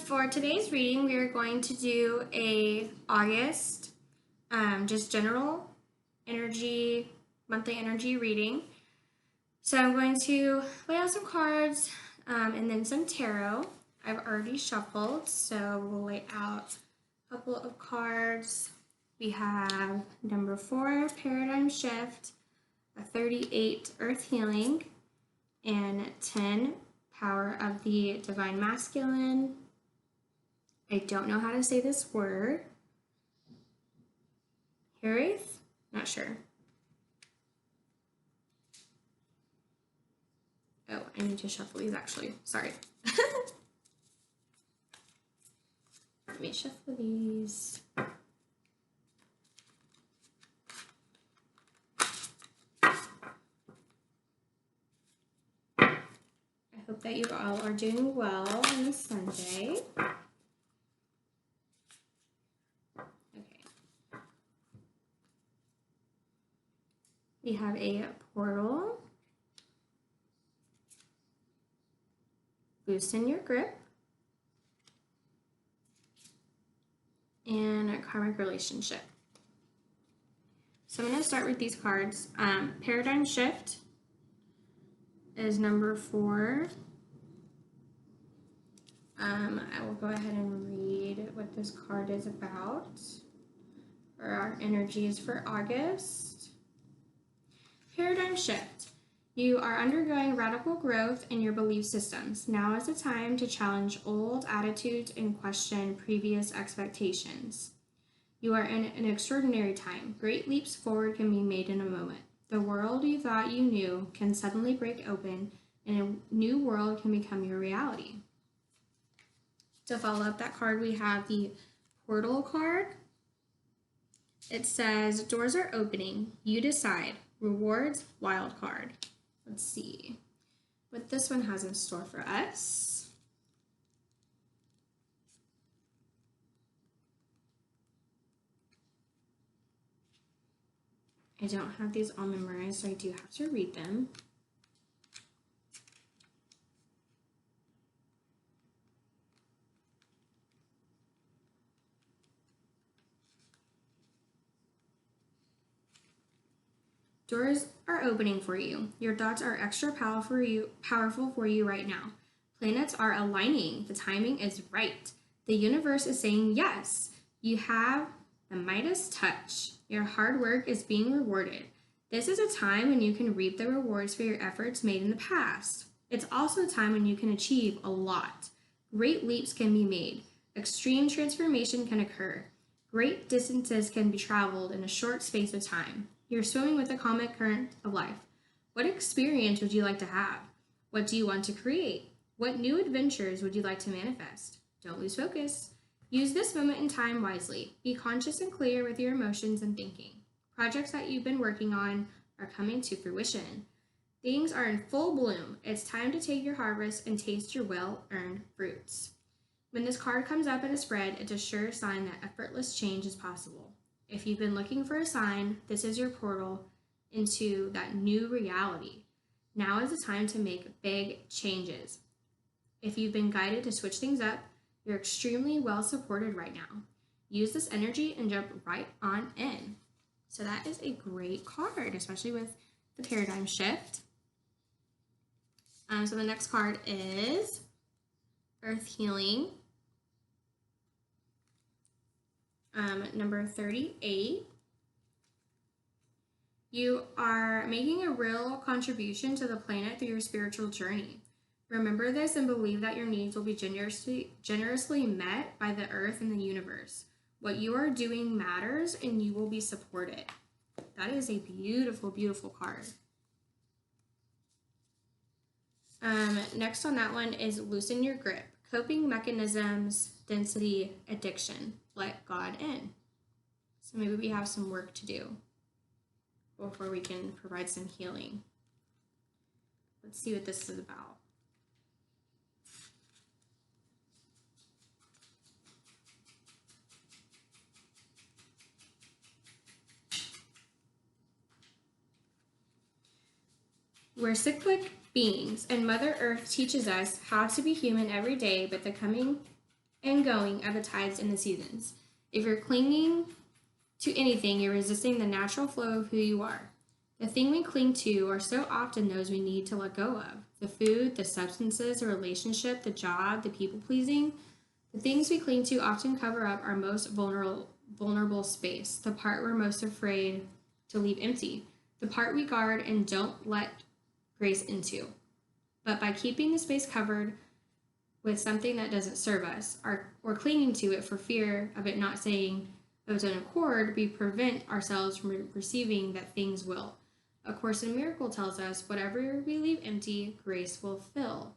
For today's reading, we are going to do a August, just general energy, monthly energy reading. So I'm going to lay out some cards and then some tarot. I've already shuffled, so we'll lay out a couple of cards. We have number 4, Paradigm Shift, a 38, Earth Healing, and 10, Power of the Divine Masculine. I don't know how to say this word. Harith? Not sure. Oh, I need to shuffle these actually. Sorry. Let me shuffle these. I hope that you all are doing well on this Sunday. We have a portal, loosen your grip, and a karmic relationship. So I'm going to start with these cards. Paradigm Shift is number 4. I will go ahead and read what this card is about, or our energies for August. Paradigm Shift. You are undergoing radical growth in your belief systems. Now is the time to challenge old attitudes and question previous expectations. You are in an extraordinary time. Great leaps forward can be made in a moment. The world you thought you knew can suddenly break open, and a new world can become your reality. To follow up that card, we have the Portal card. It says, doors are opening. You decide. Rewards, wild card. Let's see what this one has in store for us. I don't have these all memorized, so I do have to read them. Doors are opening for you. Your thoughts are extra powerful for you right now. Planets are aligning. The timing is right. The universe is saying yes. You have the Midas touch. Your hard work is being rewarded. This is a time when you can reap the rewards for your efforts made in the past. It's also a time when you can achieve a lot. Great leaps can be made. Extreme transformation can occur. Great distances can be traveled in a short space of time. You're swimming with the comic current of life. What experience would you like to have? What do you want to create? What new adventures would you like to manifest? Don't lose focus. Use this moment in time wisely. Be conscious and clear with your emotions and thinking. Projects that you've been working on are coming to fruition. Things are in full bloom. It's time to take your harvest and taste your well-earned fruits. When this card comes up in a spread, it's a sure sign that effortless change is possible. If you've been looking for a sign, this is your portal into that new reality. Now is the time to make big changes. If you've been guided to switch things up, you're extremely well supported right now. Use this energy and jump right on in. So that is a great card, especially with the Paradigm Shift. So the next card is Earth Healing. Number 38. You are making a real contribution to the planet through your spiritual journey. Remember this and believe that your needs will be generously met by the earth and the universe. What you are doing matters and you will be supported. That is a beautiful, beautiful card. Next on that one is Loosen Your Grip. Coping mechanisms, density, addiction. Let God in. So maybe we have some work to do before we can provide some healing. Let's see what this is about. We're cyclic beings, and Mother Earth teaches us how to be human every day, but the coming and going of the tides and the seasons. If you're clinging to anything, you're resisting the natural flow of who you are. The thing we cling to are so often those we need to let go of. The food, the substances, the relationship, the job, the people pleasing. The things we cling to often cover up our most vulnerable space, the part we're most afraid to leave empty, the part we guard and don't let grace into. But by keeping the space covered with something that doesn't serve us, or clinging to it for fear of it not saying of its own accord, we prevent ourselves from receiving that things will. A Course in Miracle tells us, whatever we leave empty, grace will fill.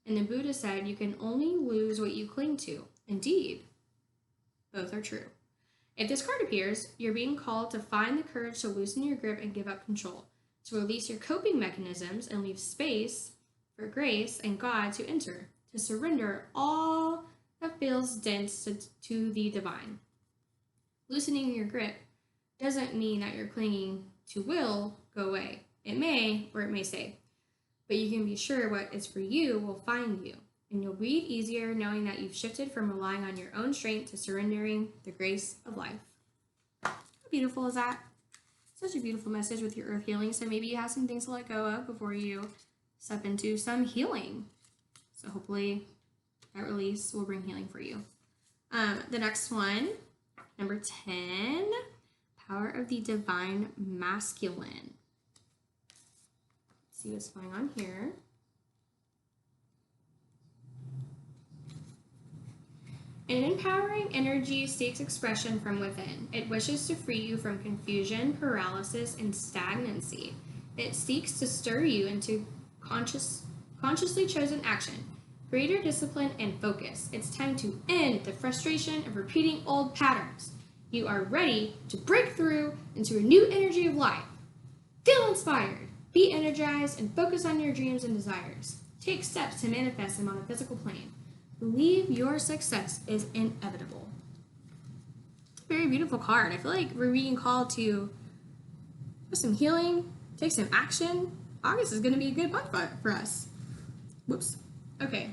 And the Buddha said, you can only lose what you cling to. Indeed, both are true. If this card appears, you're being called to find the courage to loosen your grip and give up control, to release your coping mechanisms and leave space for grace and God to enter, to surrender all that feels dense to the divine. Loosening your grip doesn't mean that your clinging to will go away. It may, or it may stay. But you can be sure what is for you will find you. And you'll breathe easier knowing that you've shifted from relying on your own strength to surrendering the grace of life. How beautiful is that? Such a beautiful message with your earth healing. So maybe you have some things to let go of before you step into some healing. So hopefully that release will bring healing for you. The next one, number 10, Power of the Divine Masculine. Let's see what's going on here. An empowering energy seeks expression from within. It wishes to free you from confusion, paralysis, and stagnancy. It seeks to stir you into consciously chosen action, greater discipline, and focus. It's time to end the frustration of repeating old patterns. You are ready to break through into a new energy of life. Feel inspired, be energized, and focus on your dreams and desires. Take steps to manifest them on the physical plane. Believe your success is inevitable. Very beautiful card. I feel like we're being called to do some healing, take some action. August is going to be a good month for us. Whoops. Okay.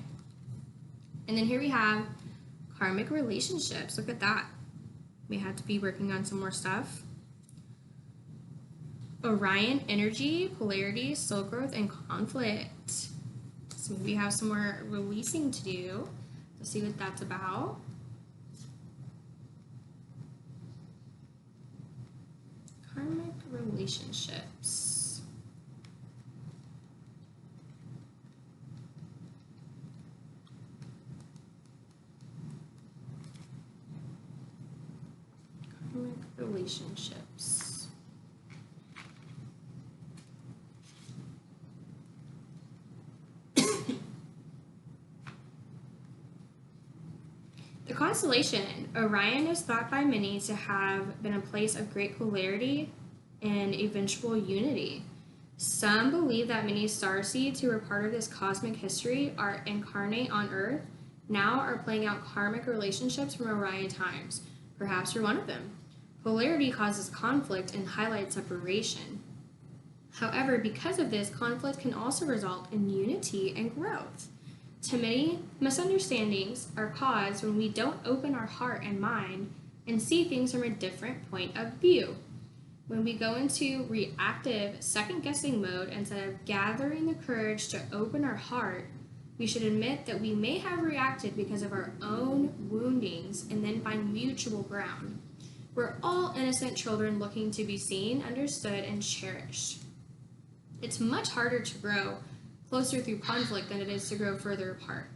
And then here we have karmic relationships. Look at that. We had to be working on some more stuff. Orion energy, polarity, soul growth, and conflict. So maybe we have some more releasing to do. Let's see what that's about. Karmic relationships. Karmic relationships. The constellation Orion is thought by many to have been a place of great polarity and eventual unity. Some believe that many starseeds who were part of this cosmic history are incarnate on Earth, now are playing out karmic relationships from Orion times. Perhaps you're one of them. Polarity causes conflict and highlights separation. However, because of this, conflict can also result in unity and growth. To many, misunderstandings are caused when we don't open our heart and mind and see things from a different point of view. When we go into reactive, second-guessing mode instead of gathering the courage to open our heart, we should admit that we may have reacted because of our own woundings and then find mutual ground. We're all innocent children looking to be seen, understood, and cherished. It's much harder to grow closer through conflict than it is to grow further apart.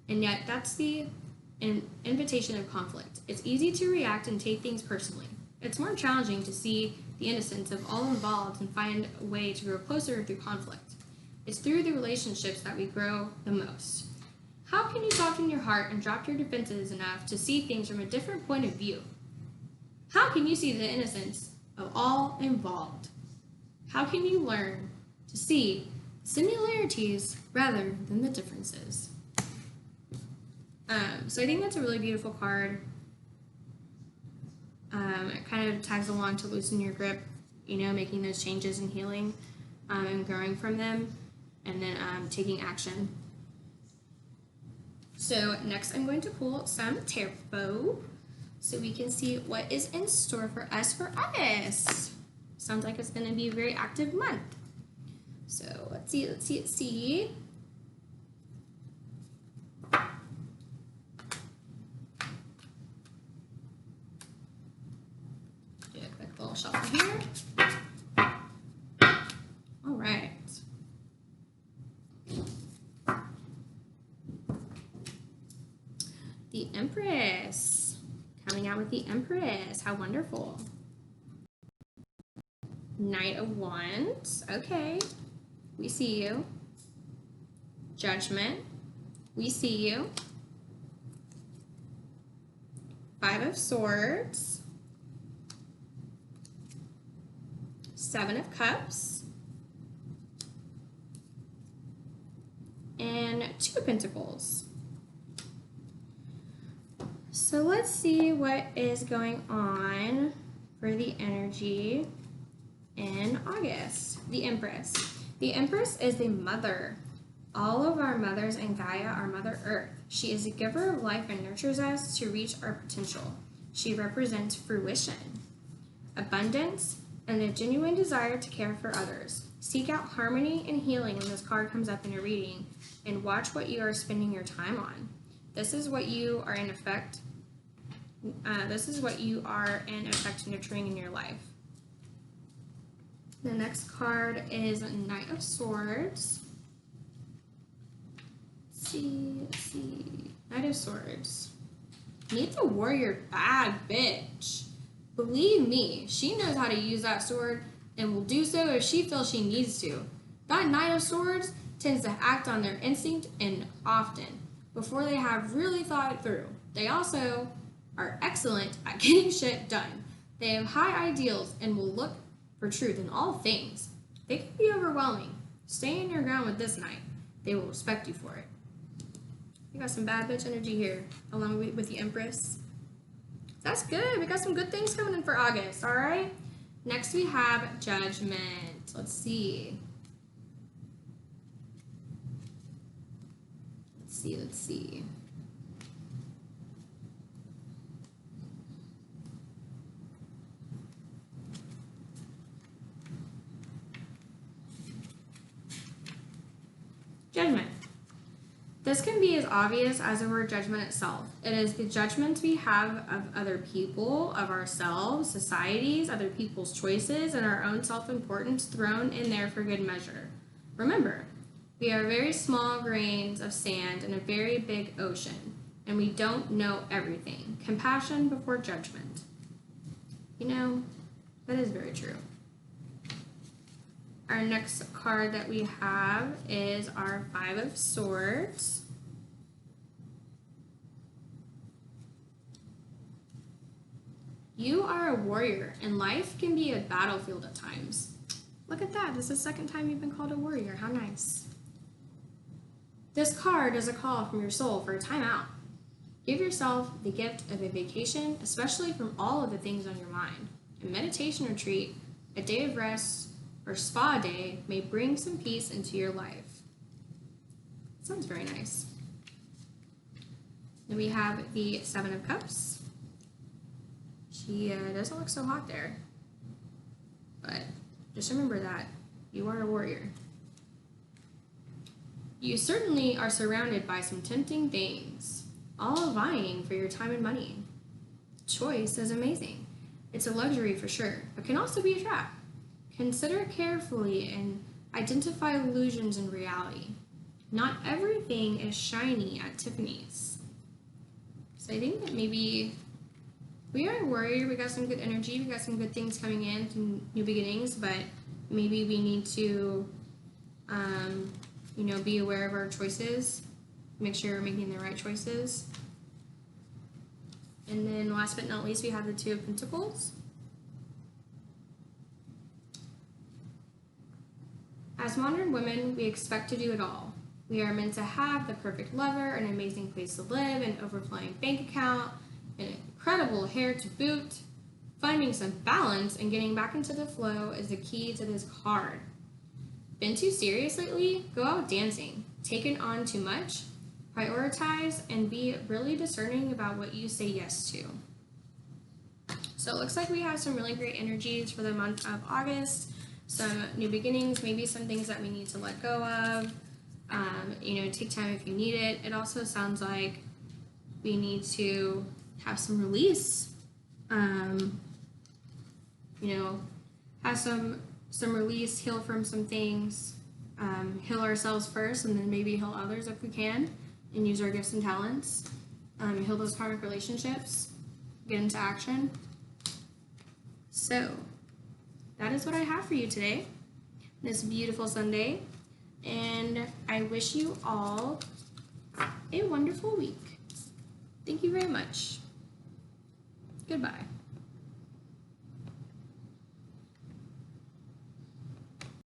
And yet, that's the invitation of conflict. It's easy to react and take things personally. It's more challenging to see the innocence of all involved and find a way to grow closer through conflict. It's through the relationships that we grow the most. How can you soften your heart and drop your defenses enough to see things from a different point of view? How can you see the innocence of all involved? How can you learn to see similarities rather than the differences? So I think that's a really beautiful card. It kind of tags along to loosen your grip, making those changes and healing and growing from them, and then taking action. So next I'm going to pull some tarot so we can see what is in store for us for August. Sounds like it's going to be a very active month. So let's see. Do a quick little shuffle here. All right. The Empress. Coming out with the Empress. How wonderful. Knight of Wands. Okay. We see you. Judgment. We see you. Five of Swords. Seven of Cups. And Two of Pentacles. So let's see what is going on for the energy in August. The Empress. The Empress is the mother. All of our mothers in Gaia are Mother Earth. She is a giver of life and nurtures us to reach our potential. She represents fruition, abundance, and a genuine desire to care for others. Seek out harmony and healing when this card comes up in a reading, and watch what you are spending your time on. This is what you are in effect. Nurturing in your life. The next card is Knight of Swords. Let's see. Knight of Swords. Meet the warrior bad bitch. Believe me, she knows how to use that sword and will do so if she feels she needs to. That Knight of Swords tends to act on their instinct and often, before they have really thought it through. They also are excellent at getting shit done. They have high ideals and will look for truth in all things. They can be overwhelming. Stay in your ground with this Knight. They will respect you for it. We got some bad bitch energy here, along with the Empress. That's good. We got some good things coming in for August, all right? Next we have Judgment. Let's see. Let's see. Judgment. This can be as obvious as the word judgment itself. It is the judgments we have of other people, of ourselves, societies, other people's choices, and our own self-importance thrown in there for good measure. Remember, we are very small grains of sand in a very big ocean, and we don't know everything. Compassion before judgment. You know, that is very true. Our next card that we have is our Five of Swords. You are a warrior, and life can be a battlefield at times. Look at that. This is the second time you've been called a warrior. How nice. This card is a call from your soul for a time out. Give yourself the gift of a vacation, especially from all of the things on your mind. A meditation retreat, a day of rest, or spa day may bring some peace into your life. Sounds very nice. Then we have the Seven of Cups. She doesn't look so hot there, but just remember that you are a warrior. You certainly are surrounded by some tempting things, all vying for your time and money. Choice is amazing. It's a luxury for sure, but can also be a trap. Consider carefully and identify illusions in reality. Not everything is shiny at Tiffany's. So I think that maybe we are a warrior. We got some good energy. We got some good things coming in, some new beginnings, but maybe we need to, be aware of our choices, make sure we're making the right choices. And then last but not least, we have the Two of Pentacles. As modern women, we expect to do it all. We are meant to have the perfect lover, an amazing place to live, an overflowing bank account, an incredible hair to boot. Finding some balance and getting back into the flow is the key to this card. Been too serious lately? Go out dancing. Taken on too much? Prioritize and be really discerning about what you say yes to. So it looks like we have some really great energies for the month of August, some new beginnings, maybe some things that we need to let go of. Take time if you need it. It also sounds like we need to have some release. Have some release, heal from some things, heal ourselves first, and then maybe heal others if we can, and use our gifts and talents. Heal those karmic relationships, get into action. So, that is what I have for you today, this beautiful Sunday, and I wish you all a wonderful week. Thank you very much. Goodbye.